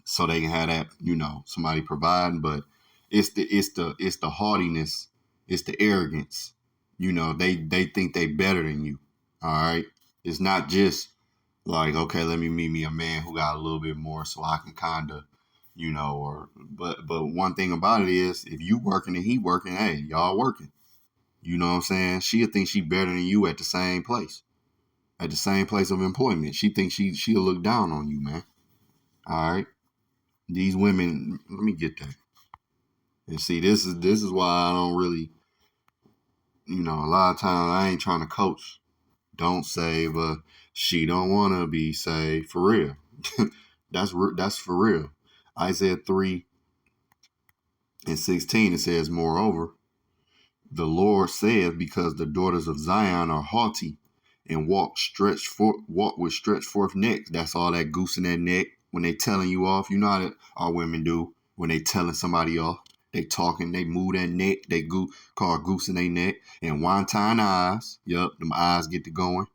so they can have that, you know, somebody providing, but it's the haughtiness, it's the arrogance. You know, they think they better than you. All right. It's not just like, okay, let me meet me a man who got a little bit more so I can kind of, you know, or but one thing about it is if you working and he working, hey, y'all working. You know what I'm saying? She'll think she better than you at the same place. At the same place of employment. She thinks she'll look down on you, man. All right. These women, let me get that. And see, this is why I don't really, you know, a lot of times I ain't trying to coach. Don't save her. She don't want to be saved. For real. That's for real. Isaiah 3:16, it says, moreover, the Lord says, because the daughters of Zion are haughty and walk with stretched forth necks. That's all that goose in that neck. When they telling you off, you know how our women do when they telling somebody off. They talking, they move that neck, they call goose in their neck, and wonton eyes. Yup, them eyes get to going.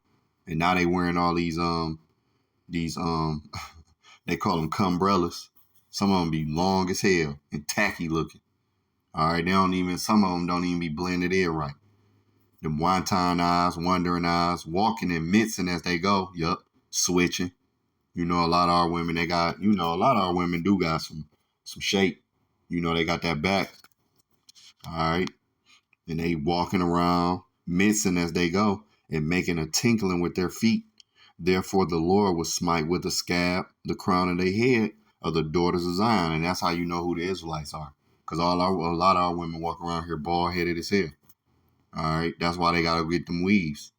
And now they wearing all these they call them cumbrellas. Some of them be long as hell and tacky looking. All right, some of them don't even be blended in right. Them wonton eyes, wondering eyes, walking and mincing as they go. Yup, switching. You know, a lot of our women, a lot of our women do got some shape. You know, they got that back. All right. And they walking around, mincing as they go and making a tinkling with their feet. Therefore, the Lord will smite with a scab the crown of their head of the daughters of Zion. And that's how you know who the Israelites are. Because a lot of our women walk around here bald-headed as hell. All right. That's why they got to get them weaves.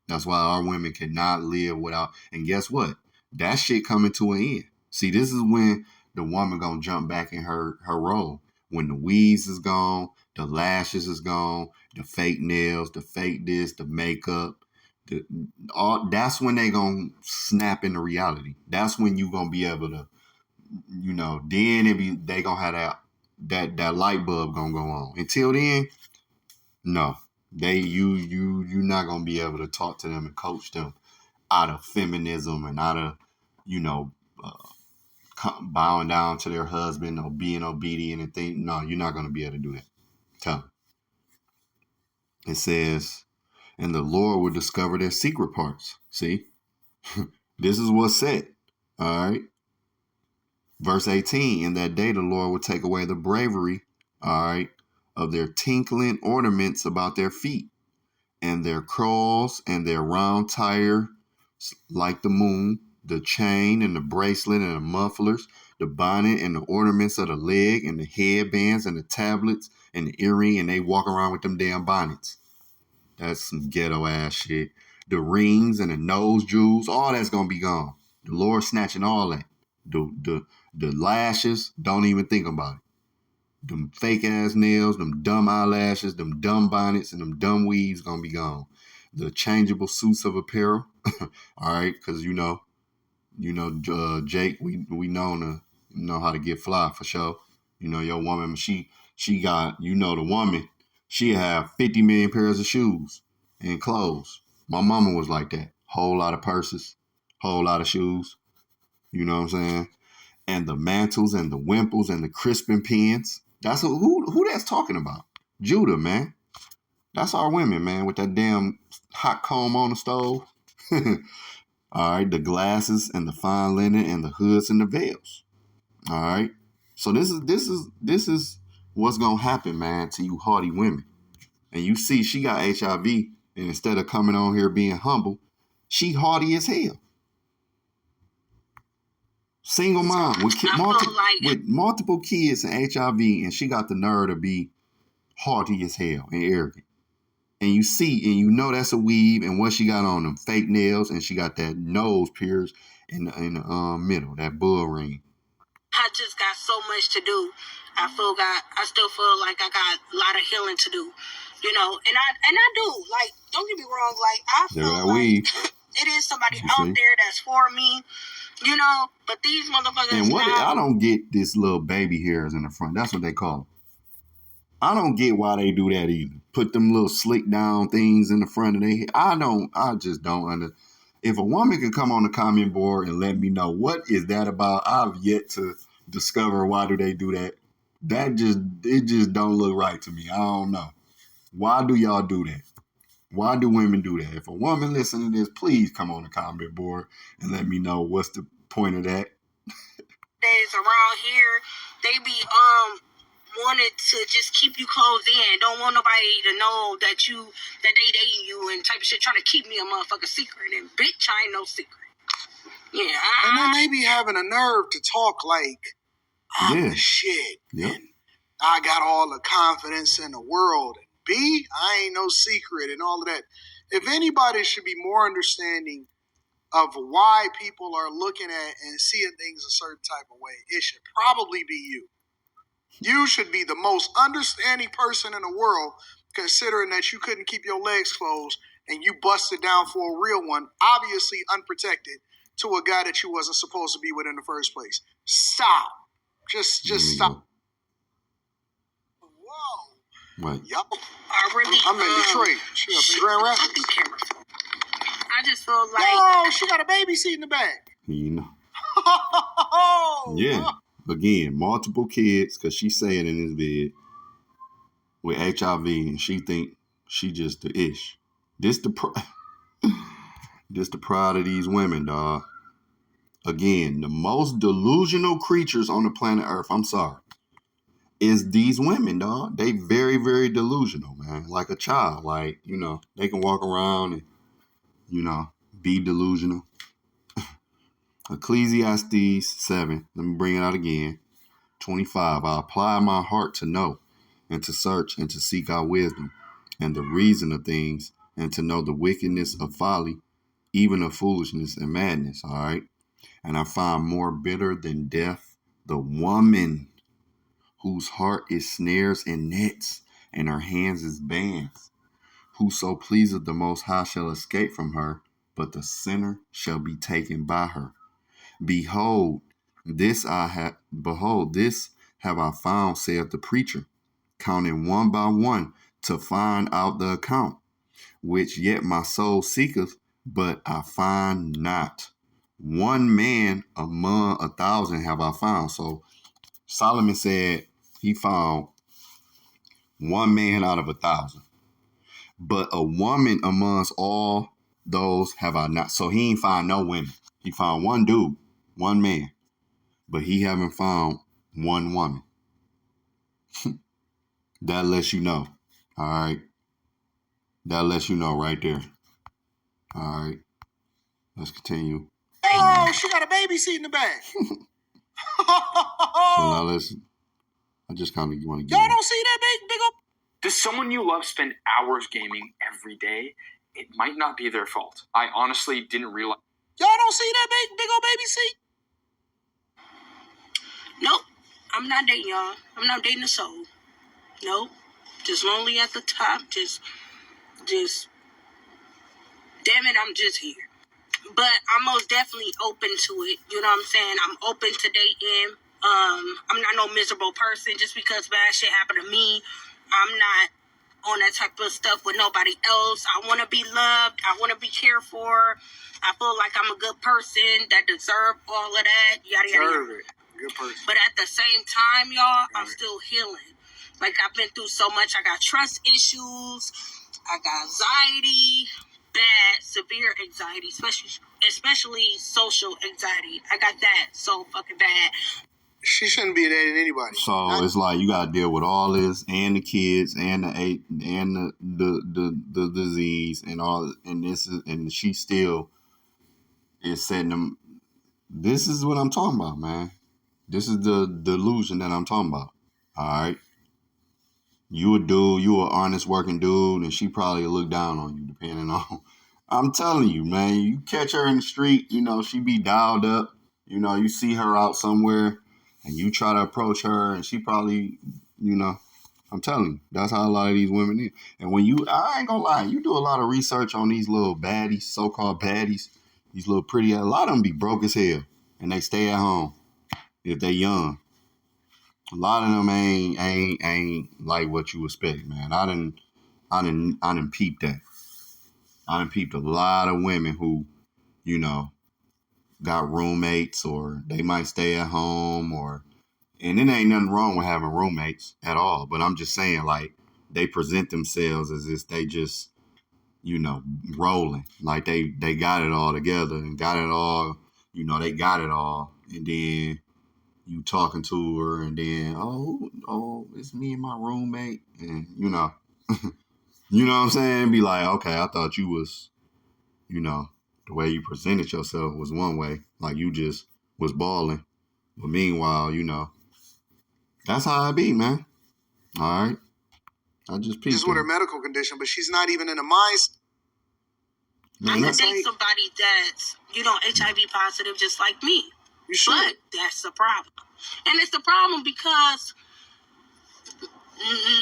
That's why our women cannot live without. And guess what? That shit coming to an end. See, this is when the woman gonna jump back in her role. When the weaves is gone, the lashes is gone, the fake nails, the fake this, the makeup, that's when they gonna snap into reality. That's when you gonna be able to, you know, then they gonna have that light bulb gonna go on. Until then, no. You're not gonna be able to talk to them and coach them out of feminism and out of, you know, bowing down to their husband or being obedient and think. No, you're not gonna be able to do that. Tell them. It says, and the Lord will discover their secret parts. See, this is what's said. All right. Verse 18, in that day the Lord will take away the bravery, all right, of their tinkling ornaments about their feet, and their curls and their round tire like the moon, the chain and the bracelet and the mufflers, the bonnet and the ornaments of the leg and the headbands and the tablets and the earring, and they walk around with them damn bonnets. That's some ghetto ass shit. The rings and the nose jewels, all that's gonna be gone. The Lord snatching all that. The lashes, don't even think about it. Them fake ass nails, them dumb eyelashes, them dumb bonnets, and them dumb weaves gonna be gone. The changeable suits of apparel, all right, because you know, Jake, we know how to get fly for sure. You know, your woman, she got, you know, the woman, she have 50 million pairs of shoes and clothes. My mama was like that. Whole lot of purses, whole lot of shoes. You know what I'm saying? And the mantles and the wimples and the crisping pins. That's who that's talking about. Judah, man. That's our women, man, with that damn hot comb on the stove. All right, the glasses and the fine linen and the hoods and the veils. All right. So this is what's gonna happen, man, to you haughty women. And you see, she got HIV, and instead of coming on here being humble, she haughty as hell. Single mom with multiple kids and HIV, and she got the nerve to be haughty as hell and arrogant. And you see, and you know that's a weave, and what she got on them fake nails, and she got that nose pierced in the middle, that bull ring. I just got so much to do. I still feel like I got a lot of healing to do, you know, and I do. Like, don't get me wrong, like I feel like it is somebody out there that's for me, you know, but these motherfuckers. And what I don't get this little baby hairs in the front. That's what they call it. I don't get why they do that either. Put them little slick down things in the front of their head. I just don't understand. If a woman can come on the comment board and let me know what is that about, I've yet to discover why do they do that. It just don't look right to me. I don't know. Why do y'all do that? Why do women do that? If a woman listen to this, please come on the comment board and let me know what's the point of that. Days around here, they be wanted to just keep you closed in. Don't want nobody to know that they dating you and type of shit, trying to keep me a motherfucking secret. And bitch, I ain't no secret. Yeah. And then they be having a nerve to talk like I'm the shit. Yep. And I got all the confidence in the world. And B, I ain't no secret and all of that. If anybody should be more understanding of why people are looking at and seeing things a certain type of way, it should probably be you. You should be the most understanding person in the world, considering that you couldn't keep your legs closed and you busted down for a real one, obviously unprotected, to a guy that you wasn't supposed to be with in the first place. Stop. Just stop. Whoa. Right. Yo. I'm in Detroit. She up in Grand Rapids. I just feel like... Oh, she got a baby seat in the back. You know. Oh, yeah. Again, multiple kids, because she saying in this vid with HIV, and she think she just the ish. This the pride of these women, dog. Again, the most delusional creatures on the planet Earth, I'm sorry, is these women, dog. They very, very delusional, man. Like a child. Like, you know, they can walk around and, you know, be delusional. Ecclesiastes 7, let me bring it out again. 25, I apply my heart to know and to search and to seek out wisdom and the reason of things and to know the wickedness of folly, even of foolishness and madness, all right? And I find more bitter than death the woman whose heart is snares and nets and her hands is bands. Whoso pleaseth the Most High shall escape from her, but the sinner shall be taken by her. Behold, this have I found, saith the preacher, counting one by one to find out the account, which yet my soul seeketh, but I find not. One man among 1,000 have I found. So Solomon said he found one man out of 1,000, but a woman amongst all those have I not. So he ain't find no women. He found one dude, one man, but he haven't found one woman. That lets you know. All right. That lets you know right there. All right. Let's continue. Oh, she got a baby seat in the back. So now I just kind of want to get. Y'all don't see that big up? Does someone you love spend hours gaming every day? It might not be their fault. I honestly didn't realize. Y'all don't see that big old baby seat? Nope. I'm not dating y'all. I'm not dating a soul. Nope. Just lonely at the top. Just damn it, I'm just here. But I'm most definitely open to it. You know what I'm saying? I'm open to dating. I'm not no miserable person. Just because bad shit happened to me, I'm not on that type of stuff with nobody else. I want to be loved. I want to be cared for. I feel like I'm a good person that deserve all of that. Yada, yada, yada. Good person. But at the same time, y'all, I'm still healing. Like, I've been through so much. I got trust issues. I got anxiety. Bad, severe anxiety, especially social anxiety. I got that so fucking bad. She shouldn't be dating anybody. So it's like you gotta deal with all this and the kids and the disease and all, and she still is setting them. This is what I'm talking about, man. This is the delusion that I'm talking about. All right. You a dude, you an honest working dude, and she probably look down on you, depending on. I'm telling you, man, you catch her in the street, you know, she be dialed up. You know, you see her out somewhere, and you try to approach her, and she probably, you know, I'm telling you, that's how a lot of these women is. And when I ain't gonna lie, you do a lot of research on these little baddies, so-called baddies, these little pretty, a lot of them be broke as hell, and they stay at home if they young. A lot of them ain't like what you expect, man. I done peeped that. I done peeped a lot of women who, you know, got roommates, or they might stay at home, and it ain't nothing wrong with having roommates at all. But I'm just saying, like, they present themselves as if they just, you know, rolling. Like they got it all together and got it all, you know, they got it all. And then you talking to her, and then, oh, it's me and my roommate. And, you know, you know what I'm saying? Be like, okay, I thought you was, you know, the way you presented yourself was one way. Like you just was balling. But meanwhile, you know, that's how I be, man. All right. I just peeped Just with her it. medical condition, but she's not even in a mindset. I Man, could date somebody that's, you know, HIV positive just like me. You should. But that's the problem. And it's the problem because,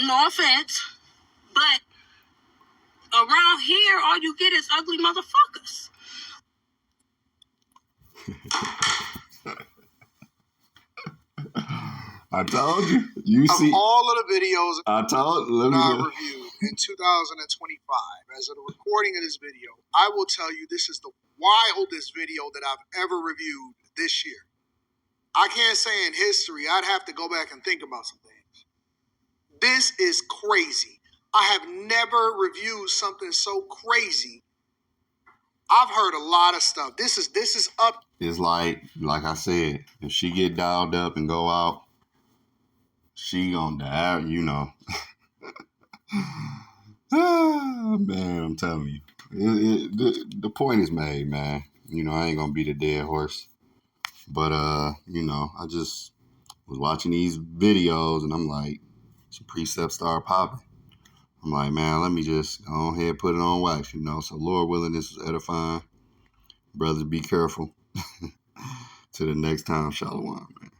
no offense, but around here, all you get is ugly motherfuckers. I told you. You Of see, all of the videos I told. that I reviewed in 2025, as of the recording of this video, I will tell you this is the wildest video that I've ever reviewed this year. I can't say in history. I'd have to go back and think about some things. This is crazy. I have never reviewed something so crazy. I've heard a lot of stuff. This is up. It's like I said, if she get dialed up and go out, she gonna die, you know. Man, I'm telling you. The point is made, man. You know, I ain't gonna beat a dead horse. But, you know, I just was watching these videos, and I'm like, some precepts start popping. I'm like, man, let me just go ahead and put it on wax, you know. So, Lord willing, this was edifying. Brothers, be careful. Till the next time, Shalom, man.